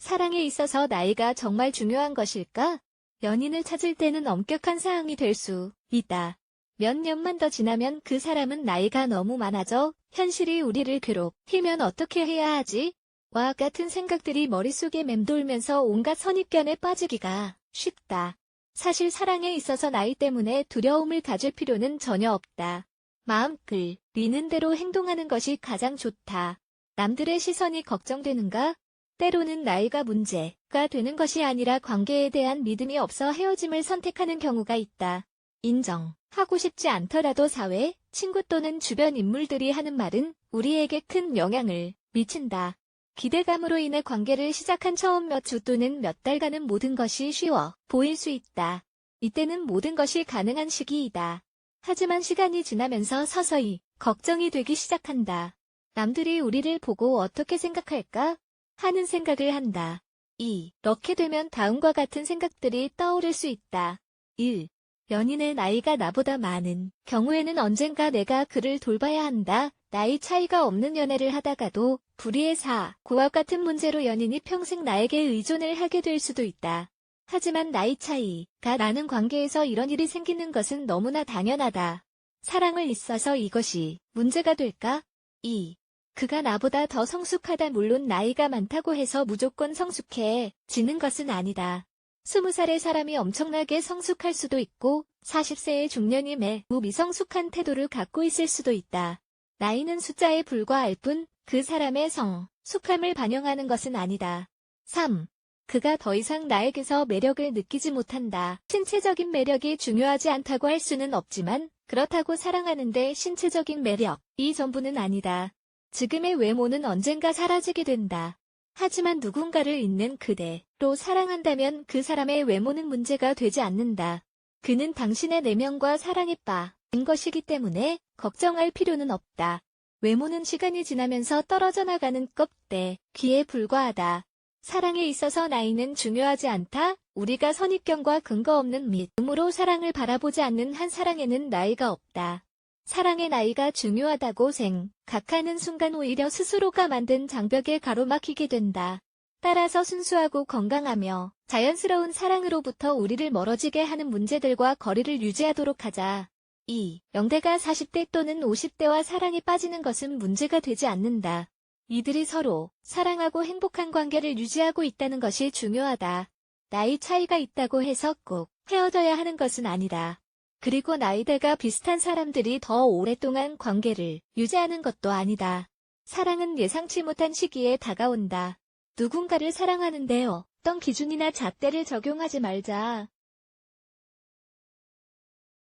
사랑에 있어서 나이가 정말 중요한 것일까? 연인을 찾을 때는 엄격한 사항이 될 수 있다. 몇 년만 더 지나면 그 사람은 나이가 너무 많아져 현실이 우리를 괴롭히면 어떻게 해야 하지? 와 같은 생각들이 머릿속에 맴돌면서 온갖 선입견에 빠지기가 쉽다. 사실 사랑에 있어서 나이 때문에 두려움을 가질 필요는 전혀 없다. 마음 끌리는 대로 행동하는 것이 가장 좋다. 남들의 시선이 걱정되는가? 때로는 나이가 문제가 되는 것이 아니라 관계에 대한 믿음이 없어 헤어짐을 선택하는 경우가 있다. 인정하고 싶지 않더라도 사회, 친구 또는 주변 인물들이 하는 말은 우리에게 큰 영향을 미친다. 기대감으로 인해 관계를 시작한 처음 몇 주 또는 몇 달간은 모든 것이 쉬워 보일 수 있다. 이때는 모든 것이 가능한 시기이다. 하지만 시간이 지나면서 서서히 걱정이 되기 시작한다. 남들이 우리를 보고 어떻게 생각할까? 하는 생각을 한다. 이렇게 되면 다음과 같은 생각들이 떠오를 수 있다. 1. 연인의 나이가 나보다 많은 경우에는 언젠가 내가 그를 돌봐야 한다. 나이 차이가 없는 연애를 하다가도 불의의 사고와 같은 문제로 연인이 평생 나에게 의존을 하게 될 수도 있다. 하지만 나이 차이가 나는 관계에서 이런 일이 생기는 것은 너무나 당연하다. 사랑을 있어서 이것이 문제가 될까? 2. 그가 나보다 더 성숙하다. 물론 나이가 많다고 해서 무조건 성숙해지는 것은 아니다. 20살의 사람이 엄청나게 성숙할 수도 있고 40세의 중년이 매우 미성숙한 태도를 갖고 있을 수도 있다. 나이는 숫자에 불과할 뿐 그 사람의 성숙함을 반영하는 것은 아니다. 3. 그가 더 이상 나에게서 매력을 느끼지 못한다. 신체적인 매력이 중요하지 않다고 할 수는 없지만 그렇다고 사랑하는데 신체적인 매력이 전부는 아니다. 지금의 외모는 언젠가 사라지게 된다. 하지만 누군가를 있는 그대로 사랑한다면 그 사람의 외모는 문제가 되지 않는다. 그는 당신의 내면과 사랑에 빠진 것이기 때문에 걱정할 필요는 없다. 외모는 시간이 지나면서 떨어져 나가는 껍데기에 불과하다. 사랑에 있어서 나이는 중요하지 않다. 우리가 선입견과 근거 없는 믿음으로 사랑을 바라보지 않는 한 사랑에는 나이가 없다. 사랑의 나이가 중요하다고 생각하는 순간 오히려 스스로가 만든 장벽에 가로막히게 된다. 따라서 순수하고 건강하며 자연스러운 사랑으로부터 우리를 멀어지게 하는 문제들과 거리를 유지하도록 하자. 2. 영대가 40대 또는 50대와 사랑에 빠지는 것은 문제가 되지 않는다. 이들이 서로 사랑하고 행복한 관계를 유지하고 있다는 것이 중요하다. 나이 차이가 있다고 해서 꼭 헤어져야 하는 것은 아니다. 그리고 나이대가 비슷한 사람들이 더 오랫동안 관계를 유지하는 것도 아니다. 사랑은 예상치 못한 시기에 다가온다. 누군가를 사랑하는데 어떤 기준이나 잣대를 적용하지 말자.